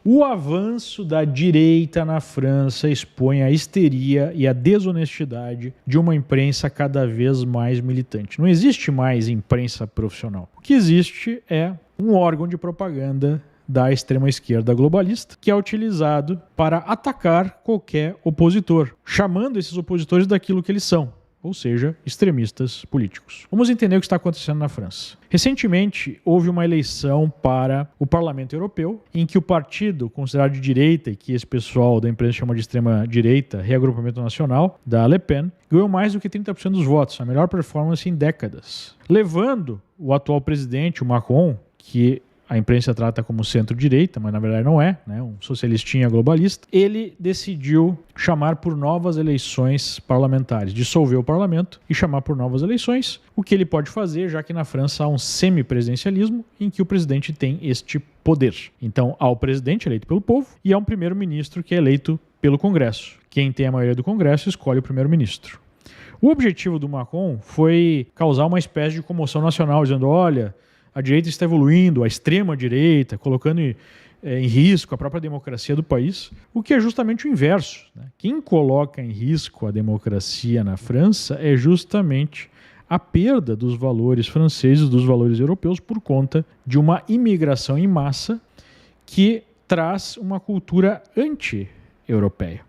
O avanço da direita na França expõe a histeria e a desonestidade de uma imprensa cada vez mais militante. Não existe mais imprensa profissional. O que existe é um órgão de propaganda da extrema-esquerda globalista, que é utilizado para atacar qualquer opositor, chamando esses opositores daquilo que eles são, ou seja, extremistas políticos. Vamos entender o que está acontecendo na França. Recentemente, houve uma eleição para o Parlamento Europeu, em que o partido considerado de direita, e que esse pessoal da imprensa chama de extrema-direita, Reagrupamento Nacional, da Le Pen, ganhou mais do que 30% dos votos, a melhor performance em décadas, levando o atual presidente, o Macron, que a imprensa trata como centro-direita, mas na verdade não é, né? Um socialistinha globalista. Ele decidiu chamar por novas eleições parlamentares, dissolver o parlamento e chamar por novas eleições, o que ele pode fazer, já que na França há um semipresidencialismo em que o presidente tem este poder. Então há o presidente eleito pelo povo e há um primeiro-ministro que é eleito pelo Congresso. Quem tem a maioria do Congresso escolhe o primeiro-ministro. O objetivo do Macron foi causar uma espécie de comoção nacional, dizendo, olha, a direita está evoluindo, a extrema-direita, colocando em risco a própria democracia do país, o que é justamente o inverso, né? Quem coloca em risco a democracia na França é justamente a perda dos valores franceses, dos valores europeus, por conta de uma imigração em massa que traz uma cultura anti-europeia.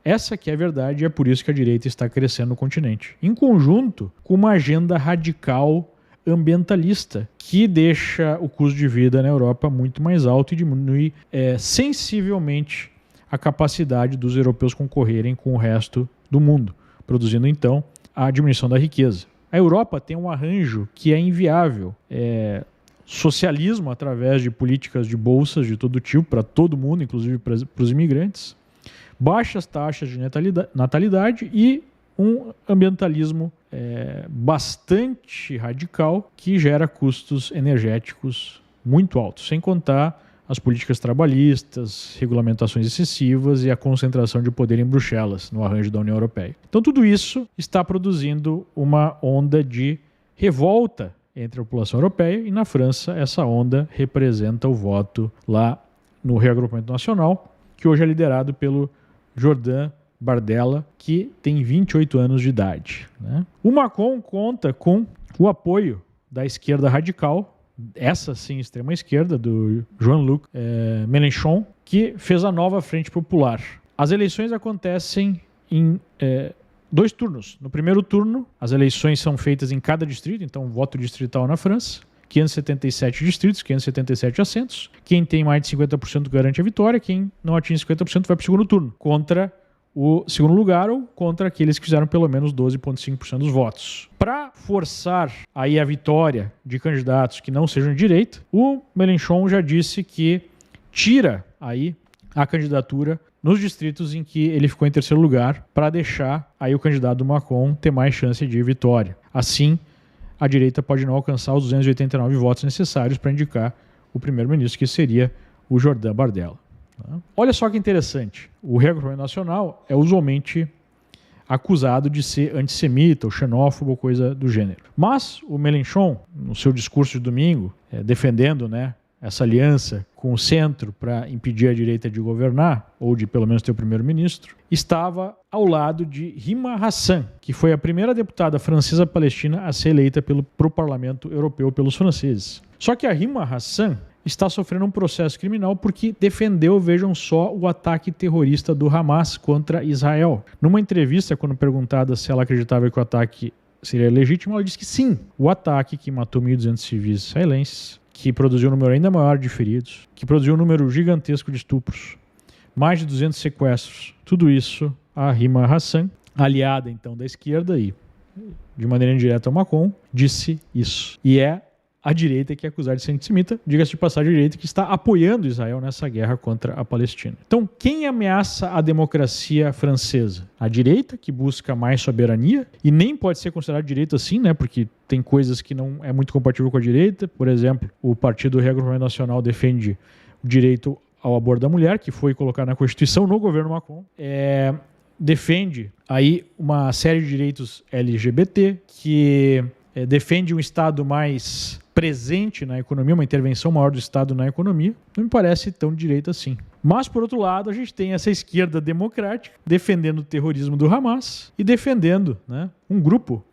Essa que é a verdade e é por isso que a direita está crescendo no continente, em conjunto com uma agenda radical ambientalista, que deixa o custo de vida na Europa muito mais alto e diminui sensivelmente a capacidade dos europeus concorrerem com o resto do mundo, produzindo então a diminuição da riqueza. A Europa tem um arranjo que é inviável, socialismo através de políticas de bolsas de todo tipo para todo mundo, inclusive para os imigrantes, baixas taxas de natalidade e um ambientalismo bastante radical que gera custos energéticos muito altos, sem contar as políticas trabalhistas, regulamentações excessivas e a concentração de poder em Bruxelas, no arranjo da União Europeia. Então tudo isso está produzindo uma onda de revolta entre a população europeia e na França essa onda representa o voto lá no Reagrupamento Nacional, que hoje é liderado pelo Jordan Bardella, que tem 28 anos de idade, né? O Macron conta com o apoio da esquerda radical, essa sim extrema esquerda, do Jean-Luc Mélenchon, que fez a nova Frente Popular. As eleições acontecem em 2 turnos. No primeiro turno, as eleições são feitas em cada distrito, então voto distrital na França. 577 distritos, 577 assentos. Quem tem mais de 50% garante a vitória, quem não atinge 50% vai para o segundo turno, contra o segundo lugar ou contra aqueles que fizeram pelo menos 12,5% dos votos. Para forçar aí a vitória de candidatos que não sejam de direita, o Mélenchon já disse que tira aí a candidatura nos distritos em que ele ficou em terceiro lugar para deixar aí o candidato do Macron ter mais chance de vitória. Assim, a direita pode não alcançar os 289 votos necessários para indicar o primeiro-ministro, que seria o Jordan Bardella. Olha só que interessante, o Reagrupamento Nacional é usualmente acusado de ser antissemita ou xenófobo ou coisa do gênero. Mas o Mélenchon, no seu discurso de domingo, defendendo, né, essa aliança com o centro para impedir a direita de governar, ou de pelo menos ter o primeiro-ministro, estava ao lado de Rima Hassan, que foi a primeira deputada francesa palestina a ser eleita pro Parlamento Europeu pelos franceses. Só que a Rima Hassan está sofrendo um processo criminal porque defendeu, vejam só, o ataque terrorista do Hamas contra Israel. Numa entrevista, quando perguntada se ela acreditava que o ataque seria legítimo, ela disse que sim. O ataque que matou 1.200 civis israelenses, que produziu um número ainda maior de feridos, que produziu um número gigantesco de estupros, mais de 200 sequestros, tudo isso a Rima Hassan, aliada então da esquerda e de maneira indireta ao Macron, disse isso. E é a direita que é acusada de ser antissemita, diga-se de passagem, a direita que está apoiando Israel nessa guerra contra a Palestina. Então, quem ameaça a democracia francesa? A direita, que busca mais soberania, e nem pode ser considerada direita assim, né? Porque tem coisas que não é muito compatível com a direita. Por exemplo, o Partido Reagrupamento Nacional defende o direito ao aborto da mulher, que foi colocado na Constituição no governo Macron. Defende aí uma série de direitos LGBT, que defende um Estado mais presente na economia, uma intervenção maior do Estado na economia, não me parece tão de direita assim. Mas, por outro lado, a gente tem essa esquerda democrática defendendo o terrorismo do Hamas e defendendo, né, um grupo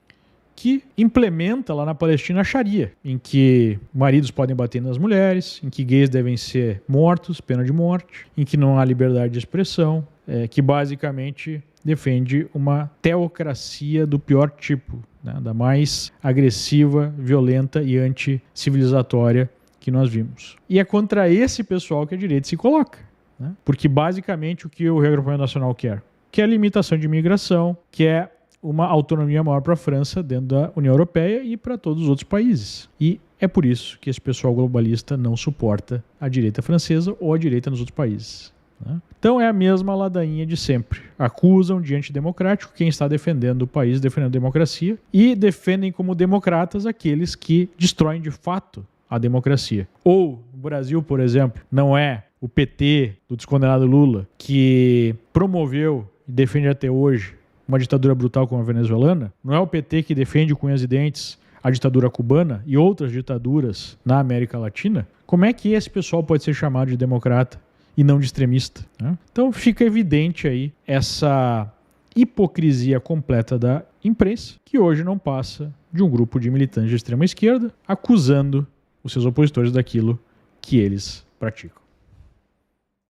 que implementa lá na Palestina a Sharia, em que maridos podem bater nas mulheres, em que gays devem ser mortos, pena de morte, em que não há liberdade de expressão, que basicamente defende uma teocracia do pior tipo, né, da mais agressiva, violenta e anticivilizatória que nós vimos. E é contra esse pessoal que a direita se coloca, né? Porque basicamente o que o Reagrupamento Nacional quer? Que é a limitação de imigração, que é uma autonomia maior para a França dentro da União Europeia e para todos os outros países. E é por isso que esse pessoal globalista não suporta a direita francesa ou a direita nos outros países, né? Então é a mesma ladainha de sempre. Acusam de antidemocrático quem está defendendo o país, defendendo a democracia, e defendem como democratas aqueles que destroem de fato a democracia. Ou, no Brasil, por exemplo, não é o PT do descondenado Lula que promoveu e defende até hoje uma ditadura brutal como a venezuelana, não é o PT que defende com unhas e dentes a ditadura cubana e outras ditaduras na América Latina. Como é que esse pessoal pode ser chamado de democrata e não de extremista, né? Então fica evidente aí essa hipocrisia completa da imprensa, que hoje não passa de um grupo de militantes de extrema esquerda acusando os seus opositores daquilo que eles praticam.